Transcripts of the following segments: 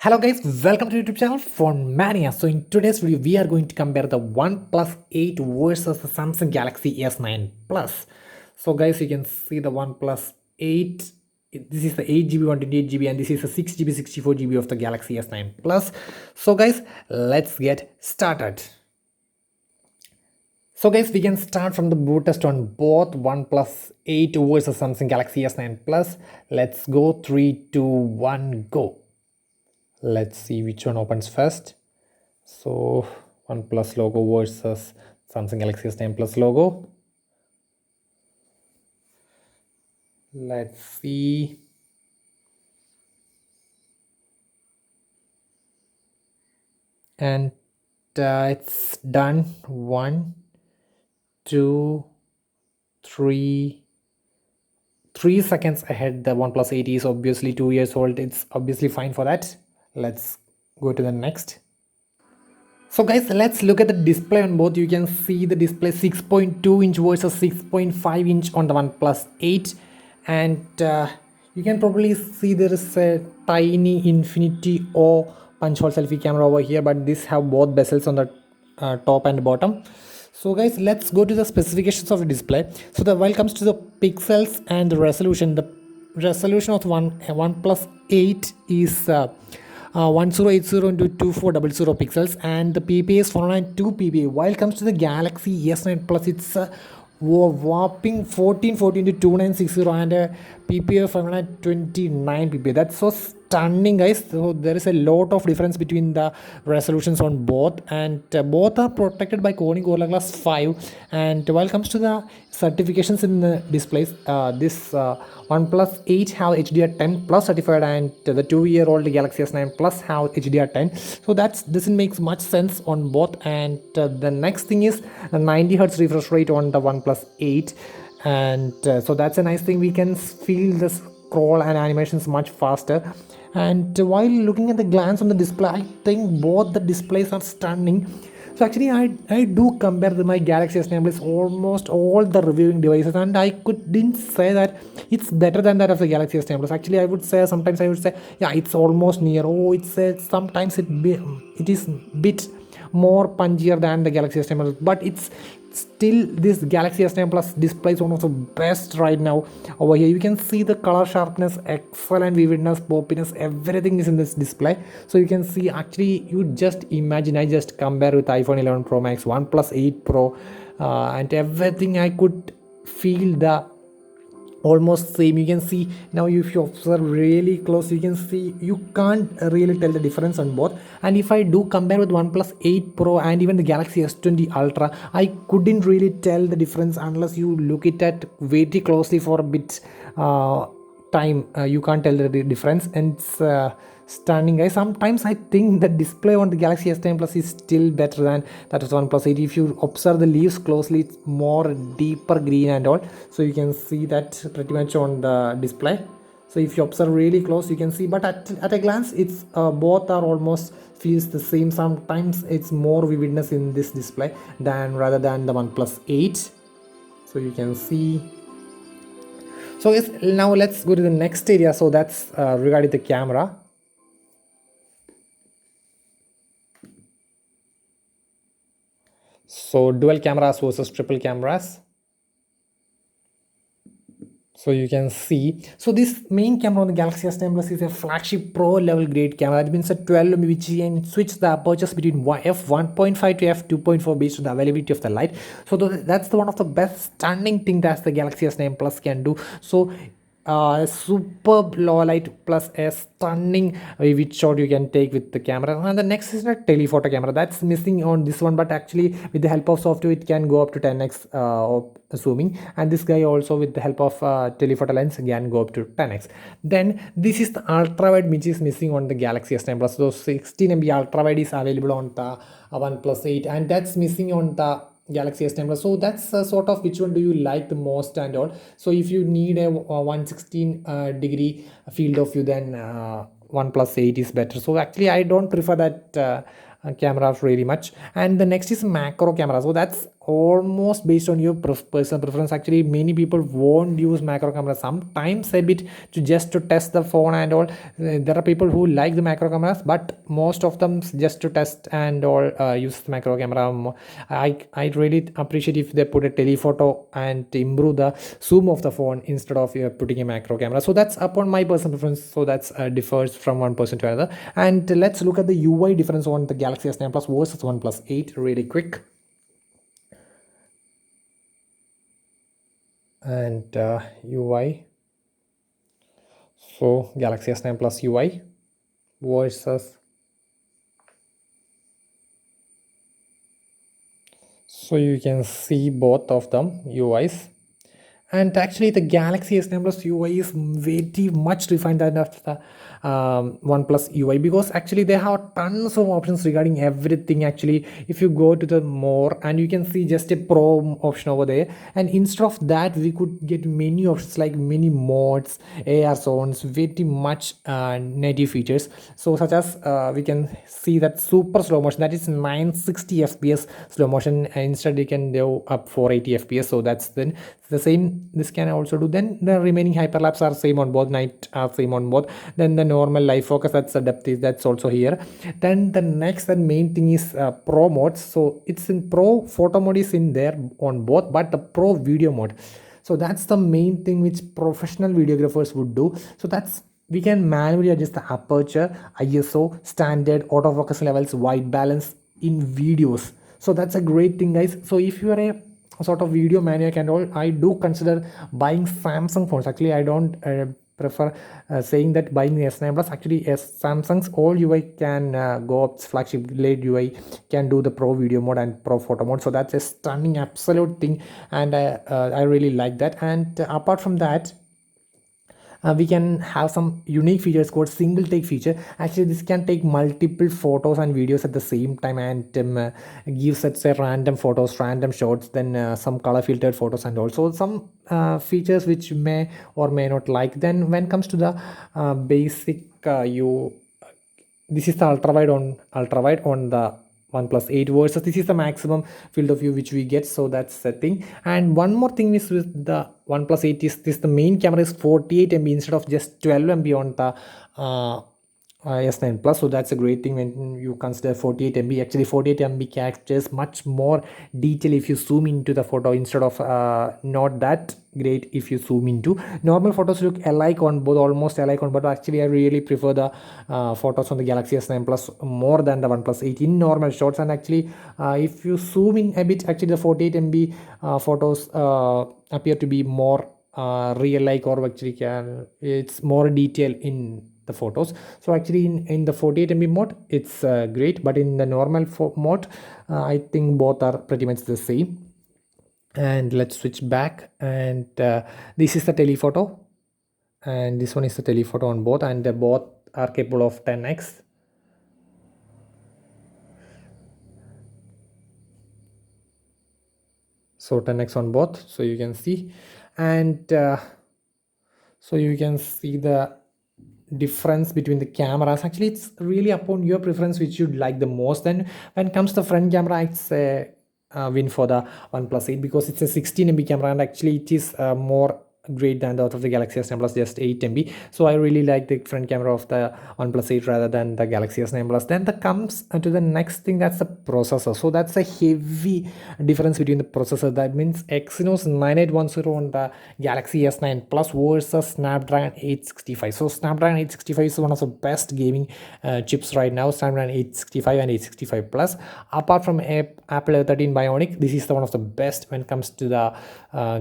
Hello guys, welcome to YouTube channel Phone Mania. So in today's video, we are going to compare the OnePlus 8 versus the Samsung Galaxy S9 Plus. So guys, you can see the OnePlus 8. This is the 8GB, 128GB, and this is the 6GB, 64GB of the Galaxy S9 Plus. So guys, let's get started. So guys, we can start from the boot test on both OnePlus 8 versus Samsung Galaxy S9 Plus. Let's go. 3, 2, 1, go. Let's see which one opens first. So OnePlus logo versus Samsung Galaxy S9 Plus logo. Let's see. And it's done. 1, 2, 3 seconds ahead. The OnePlus 8 is obviously 2 years old. It's obviously fine for that. Let's go to the next. So guys, let's look at the display on both. You can see the display 6.2 inch versus 6.5 inch on the OnePlus 8, and you can probably see there is a tiny infinity O punch hole selfie camera over here, but this have both bezels on the top and bottom. So guys, let's go to the specifications of the display. So while it comes to the pixels and the resolution of OnePlus 8 is 1080 into 2400 pixels, and the PPI is 492 PPI. While it comes to the Galaxy S9 Plus, it's whopping 1440 into 2960 and a PPI of 529 PPI. That's so stunning, guys. So there is a lot of difference between the resolutions on both, and both are protected by Corning Gorilla Glass 5. And while it comes to the certifications in the displays, this OnePlus 8 have HDR10 plus certified, and the 2-year-old Galaxy S9 Plus have HDR10. So that doesn't make much sense on both. And the next thing is a 90 Hz refresh rate on the OnePlus 8, and so that's a nice thing. We can feel the scroll and animations much faster. And while looking at the glance on the display, I think both the displays are stunning. So actually, I do compare my Galaxy S9 Plus almost all the reviewing devices, and I didn't say that it's better than that of the Galaxy S9 Plus. Actually, I would say sometimes yeah, it's almost near. Oh, sometimes it is bit more punchier than the Galaxy S9 Plus, but it's still, this Galaxy S9 Plus display is one of the best right now. Over here you can see the color sharpness, excellent vividness, poppiness, everything is in this display. So you can see, actually, you just imagine, I just compare with iPhone 11 Pro Max, OnePlus 8 Pro, and everything. I could feel the almost same. You can see now, if you observe really close, you can see you can't really tell the difference on both. And if I do compare with OnePlus 8 Pro and even the Galaxy S20 Ultra, I couldn't really tell the difference unless you look it at very closely for a bit time. You can't tell the difference, and it's stunning, guys. Sometimes I think the display on the Galaxy S10 Plus is still better than that of OnePlus 8. If you observe the leaves closely, it's more deeper green and all, so you can see that pretty much on the display. So if you observe really close, you can see, but at a glance, it's both are almost feels the same. Sometimes it's more vividness in this display rather than the OnePlus 8. So you can see. So yes, now let's go to the next area. So that's regarding the camera. So dual cameras versus triple cameras. So you can see, so this main camera on the Galaxy S10 Plus is a flagship pro level grade camera. That means a 12 mm, which can switch the apertures between f1.5 to f2.4 based on the availability of the light. So that's one of the best stunning thing that the Galaxy S9 Plus can do. So superb low light plus a stunning vivid shot you can take with the camera. And the next is a telephoto camera that's missing on this one, but actually with the help of software it can go up to 10x zooming, and this guy also with the help of telephoto lens can go up to 10x. Then this is the ultra wide, which is missing on the Galaxy S9 Plus. So 16 MB ultra wide is available on the OnePlus 8, and that's missing on the Galaxy S10 Plus. So that's sort of which one do you like the most and all. So if you need a 116 degree field of view, then OnePlus 8 is better. So actually I don't prefer that camera really much. And the next is macro camera. So that's almost based on your personal preference. Actually, many people won't use macro camera sometimes a bit to just to test the phone and all. There are people who like the macro cameras, but most of them just to test and all use the macro camera. I really appreciate if they put a telephoto and improve the zoom of the phone instead of putting a macro camera. So that's upon my personal preference. So that's differs from one person to another. And let's look at the UI difference on the Galaxy S9 Plus versus OnePlus 8 really quick. And UI, so Galaxy S9 Plus UI versus, so you can see both of them UIs. And actually the Galaxy S9 Plus UI is very much refined than of the OnePlus UI, because actually they have tons of options regarding everything. Actually, if you go to the more, and you can see just a pro option over there, and instead of that we could get many options like many mods, AR zones, very much native features. So such as we can see that super slow motion, that is 960 fps slow motion, instead you can do up 480 fps. So that's then the same this can also do. Then the remaining hyperlapse are same on both, night are same on both. Then the normal live focus, that's the depth is that's also here. Then the next and main thing is pro modes. So it's in pro photo mode is in there on both, but the pro video mode, so that's the main thing which professional videographers would do. So that's we can manually adjust the aperture, ISO, standard, autofocus levels, white balance in videos. So that's a great thing, guys. So if you are a sort of video maniac and all, I do consider buying Samsung phones. Actually, I don't prefer saying that buying the S9 Plus. Actually, Samsung's all UI can go up, flagship late UI can do the pro video mode and pro photo mode. So that's a stunning absolute thing, and I really like that. And apart from that, we can have some unique features called single take feature. Actually, this can take multiple photos and videos at the same time, and gives us a random photos, random shots, then some color filtered photos, and also some features which may or may not like. Then when it comes to the basic you this is the ultra wide on the OnePlus 8 versus this is the maximum field of view which we get. So that's the thing. And one more thing is with the OnePlus 8 is this, the main camera is 48 MB instead of just 12 MB on the S9 Plus. So that's a great thing when you consider 48 MB. Actually 48 MB captures much more detail if you zoom into the photo, instead of not that great if you zoom into. Normal photos look alike on both, almost alike on, but actually I really prefer the photos on the Galaxy S9 Plus more than the OnePlus 8 in normal shots. And actually if you zoom in a bit, actually the 48 MB photos appear to be more real like, or actually it's more detail in the photos. So actually in the 48 MB mode it's great, but in the normal mode I think both are pretty much the same. And let's switch back, and this is the telephoto, and this one is the telephoto on both, and both are capable of 10x. So 10x on both, so you can see. And so you can see the difference between the cameras. Actually it's really upon your preference which you'd like the most. Then when it comes to front camera, it's a win for the OnePlus 8 because it's a 16 MB camera, and actually it is more great than the out of the Galaxy S9 Plus, just 8 MB. So I really like the front camera of the OnePlus 8 rather than the Galaxy S9 Plus. Then that comes to the next thing, that's the processor. So that's a heavy difference between the processor. That means Exynos 9810 on the Galaxy S9 Plus versus Snapdragon 865. So Snapdragon 865 is one of the best gaming chips right now. Snapdragon 865 and 865 Plus. Apart from Apple A13 Bionic, this is the one of the best when it comes to the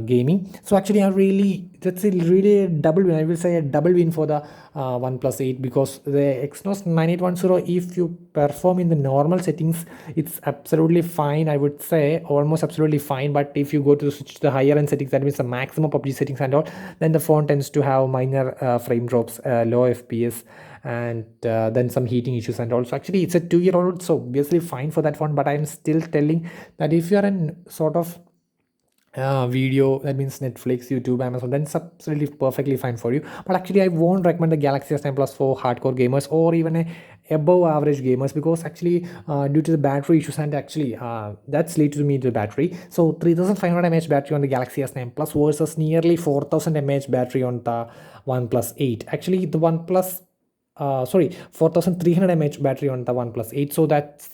gaming. So actually that's a really double win. I will say a double win for the OnePlus 8, because the Exynos 9810, if you perform in the normal settings, it's absolutely fine. I would say almost absolutely fine. But if you go to switch to the higher end settings, that means the maximum PUBG settings and all, then the phone tends to have minor frame drops, low FPS, and then some heating issues. And also actually it's a 2-year-old, so obviously fine for that phone. But I'm still telling that if you're in sort of video, that means Netflix, YouTube, Amazon, then it's absolutely perfectly fine for you. But actually I won't recommend the Galaxy S9 Plus for hardcore gamers, or even a above average gamers, because actually due to the battery issues, and actually that's lead to me to the battery. So 3500 mAh battery on the Galaxy S9 Plus versus nearly 4000 mAh battery on the OnePlus 8. Actually the OnePlus sorry, 4300 mAh battery on the OnePlus 8. So that's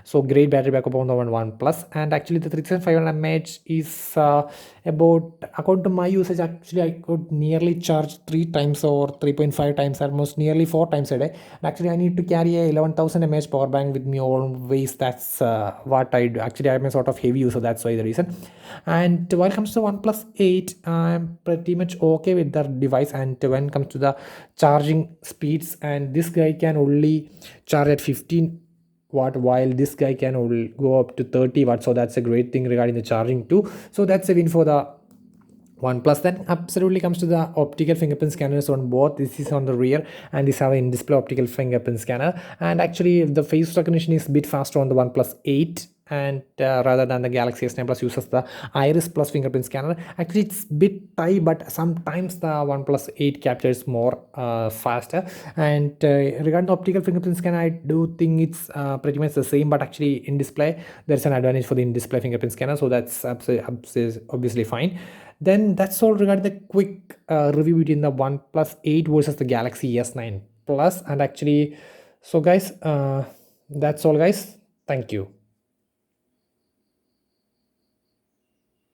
so great battery backup on the OnePlus. And actually the 3500 mAh is about, according to my usage, actually I could nearly charge 3 times or 3.5 times, almost nearly 4 times a day. And actually I need to carry a 11,000 mAh power bank with me always. That's what I do. Actually I'm a sort of heavy user, that's why the reason. And when it comes to OnePlus 8, I'm pretty much okay with the device. And when it comes to the charging speeds, and this guy can only charge at 15 watt, while this guy can only go up to 30 watt. So that's a great thing regarding the charging too. So that's a win for the OnePlus. Then absolutely comes to the optical fingerprint scanners on both. This is on the rear, and this have an in-display optical fingerprint scanner. And actually the face recognition is a bit faster on the OnePlus 8, and rather than the Galaxy S9 Plus uses the Iris Plus fingerprint scanner. Actually it's bit tight, but sometimes the OnePlus 8 captures more faster. And regarding the optical fingerprint scanner, I do think it's pretty much the same, but actually in display there's an advantage for the in-display fingerprint scanner, so that's obviously fine. Then that's all regarding the quick review between the OnePlus 8 versus the Galaxy S9 Plus. And actually, so guys, that's all guys. Thank you.